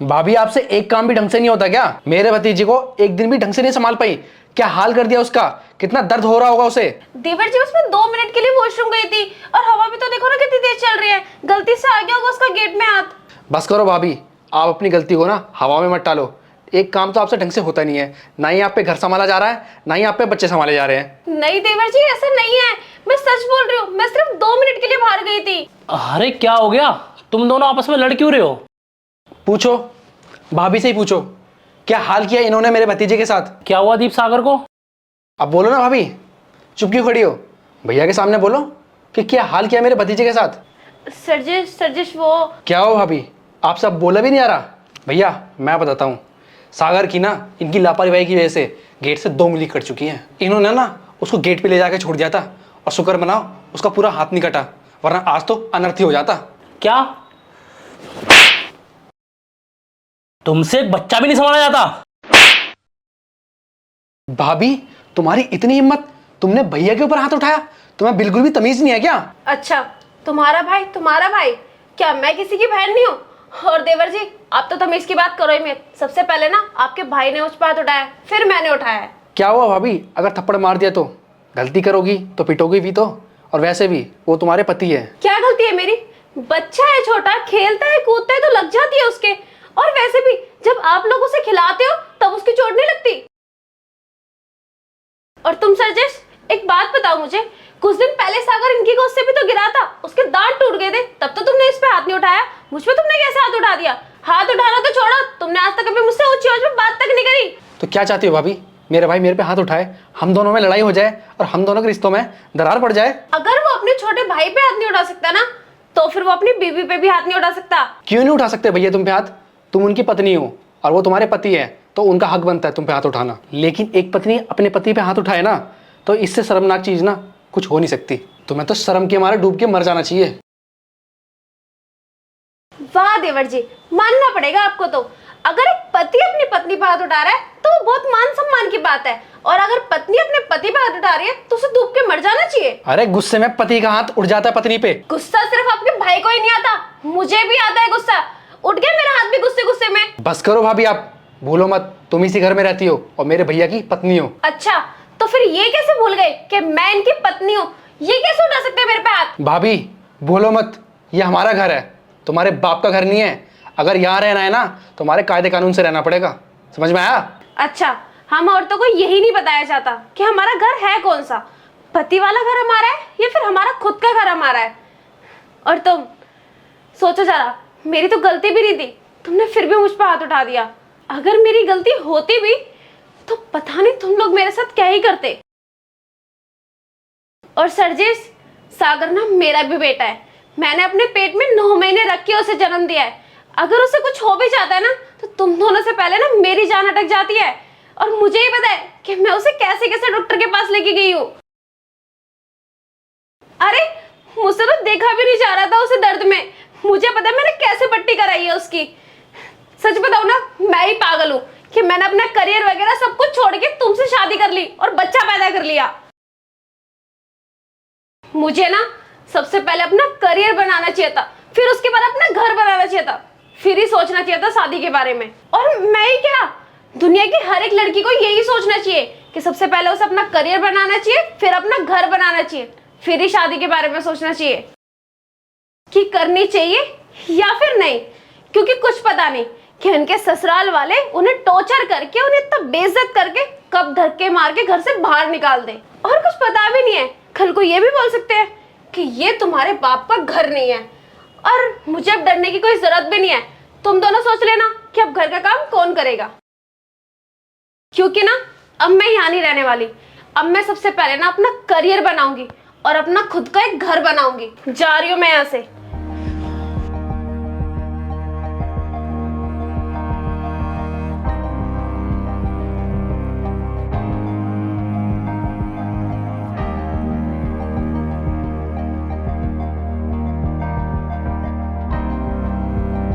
भाभी आपसे एक काम भी ढंग से नहीं होता क्या? मेरे भतीजे को एक दिन भी ढंग से नहीं संभाल पाई। क्या हाल कर दिया उसका, कितना दर्द हो रहा होगा उसे। देवर जी उसमें 2 मिनट के लिए वॉशरूम गई थी और हवा भी तो देखो ना कितनी तेज चल रही है, गलती से आ गया होगा उसका गेट में हाथ। बस करो भाभी, आप अपनी गलती को ना हवा में मत टालो। एक काम तो आपसे ढंग से होता नहीं है, ना ही आप पे घर संभाला जा रहा है, ना ही आप पे बच्चे संभाले जा रहे हैं। नहीं देवर जी ऐसा नहीं है, मैं सच बोल रही हूँ। मैं सिर्फ 2 मिनट के लिए बाहर गई थी। अरे क्या हो गया, तुम दोनों आपस में लड़ क्यों रहे हो? पूछो, भाभी से ही पूछो, क्या हाल किया इन्होंने मेरे भतीजे के साथ। क्या हुआ दीप सागर को? अब बोलो ना भाभी, चुप क्यों खड़ी हो? भैया के सामने बोलो कि क्या हाल किया मेरे भतीजे के साथ। सरजिश वो क्या हो भाभी, आप सब बोला भी नहीं आ रहा। भैया मैं बताता हूँ, सागर की ना इनकी लापरवाही की वजह से गेट से 2 उंगली कट चुकी है। इन्होंने ना उसको गेट पे ले जाके छोड़ दिया था, और शुक्र मनाओ उसका पूरा हाथ नहीं कटा, वरना आज तो अनर्थ ही हो जाता। क्या तुमसे एक बच्चा भी नहीं संभाला जाता? भाभी तुम्हारी इतनी हिम्मत, तुमने भैया के ऊपर हाथ उठाया? तुम्हें बिल्कुल भी तमीज नहीं है क्या? अच्छा, तुम्हारा भाई, क्या मैं किसी की बहन नहीं हूँ? और देवर जी आप तो तमीज की बात करो ही मत। सबसे पहले ना आपके भाई ने उस पर हाथ उठाया, फिर मैंने उठाया है। क्या हुआ भाभी, अगर थप्पड़ मार दिया तो? गलती करोगी तो पिटोगी भी तो, और वैसे भी वो तुम्हारे पति है। क्या गलती है मेरी? बच्चा है छोटा, खेलता है कूदता है तो लग जाती है उसके। और वैसे भी जब आप लोग उसे खिलाते हो तब उसकी चोट नहीं लगती। और तुम सरजिश एक बात बताओ मुझे, कुछ दिन पहले सागर इनकी गोद से भी तो गिरा था, उसके दांत टूट गए थे, तब तो तुमने इस पे हाथ नहीं उठाया। मुझ पे तुमने कैसे हाथ उठा दिया? हाथ उठाना तो छोड़ो, तुमने आज तक कभी मुझसे ऊंची आवाज में बात तक नहीं करी। तो क्या चाहती हो भाभी, मेरे भाई मेरे पे हाथ उठाए, हम दोनों में लड़ाई हो जाए और हम दोनों के रिश्तों में दरार पड़ जाए? अगर वो अपने छोटे भाई पे हाथ नहीं उठा सकता ना, तो फिर वो अपनी बीवी पे भी हाथ नहीं उठा सकता। क्यों नहीं उठा सकते भैया तुम पे हाथ? तुम उनकी पत्नी हो और वो तुम्हारे पति है, तो उनका हक बनता है तुम पे हाथ उठाना। लेकिन एक पत्नी अपने पति पे हाथ उठाए ना, तो इससे शर्मनाक चीज ना कुछ हो नहीं सकती। तुम्हें तो शर्म के मारे डूब के मर जाना चाहिए। वाह देवर जी, मानना पड़ेगा आपको। तो अगर एक पति अपनी पत्नी पर हाथ उठा रहा है तो वो बहुत मान सम्मान की बात है, और अगर पत्नी अपने पति पर हाथ उठा रही है तो उसे डूब के मर जाना चाहिए। अरे गुस्से में पति का हाथ उठ जाता है पत्नी पे। गुस्सा सिर्फ आपके भाई को ही नहीं आता, मुझे भी आता है गुस्सा। उठ गया मेरा हाथ भी गुस्से गुस्से में। बस करो भाभी, आप भूलो मत तुम इसी घर में रहती हो और मेरे भैया की पत्नी हो। अच्छा, तो फिर ये कैसे भूल गए कि मैं इनकी पत्नी हूँ? ये कैसे उठा सकते हैं मेरे पे हाथ? भाभी भूलो मत, ये हमारा घर है, तुम्हारे बाप का घर नहीं है। अगर यहाँ रहना है ना तो हमारे कायदे कानून से रहना पड़ेगा, समझ में आया? अच्छा, हम औरतों को यही नहीं बताया जाता कि हमारा घर है कौन सा, पति वाला घर हमारा है या फिर हमारा खुद का घर हमारा है। और तुम सोचो जरा, मेरी तो गलती भी नहीं थी, तुमने फिर भी मुझ पर हाथ उठा दिया। अगर मेरी गलती होती भी तो पता नहीं तुम लोग मेरे साथ क्या ही करते। और सरजिश, सागर ना मेरा भी बेटा है, मैंने अपने पेट में 9 महीने रख के उसे जन्म दिया है। अगर उसे कुछ हो भी जाता है ना तो तुम दोनों से पहले ना मेरी जान अटक जाती है। और मुझे ही पता है कि मैं उसे कैसे कैसे डॉक्टर के पास लेके गई हूँ। अरे मुझसे तो देखा भी नहीं जा रहा था उसे दर्द में, मुझे पता है मैंने कैसे पट्टी कराई है उसकी। सच बताऊं ना, मैं ही पागल हूँ कि मैंने अपना करियर वगैरह सब कुछ छोड़ के तुमसे शादी कर ली और बच्चा पैदा कर लिया। मुझे ना सबसे पहले अपना करियर बनाना चाहिए था, फिर उसके बाद अपना घर बनाना चाहिए था, फिर ही सोचना चाहिए था शादी के बारे में। और मैं ही क्या, दुनिया की हर एक लड़की को यही सोचना चाहिए कि सबसे पहले उसे अपना करियर बनाना चाहिए, फिर अपना घर बनाना चाहिए, फिर ही शादी के बारे में सोचना चाहिए कि करनी चाहिए या फिर नहीं। क्योंकि कुछ पता नहीं कि उनके ससुराल वाले उन्हें टॉर्चर करके, उन्हें इतना बेइज्जत करके कब धक्के मार के घर से बाहर निकाल दे। और कुछ पता भी नहीं है, कल को ये भी बोल सकते हैं कि ये तुम्हारे बाप का घर नहीं है। और मुझे अब डरने की कोई जरूरत भी नहीं है। तुम दोनों सोच लेना कि अब घर का काम कौन करेगा, क्योंकि ना अब मैं यहाँ नहीं रहने वाली। अब मैं सबसे पहले ना अपना करियर बनाऊंगी और अपना खुद का एक घर बनाऊंगी। जा रही हूँ मैं यहाँ से।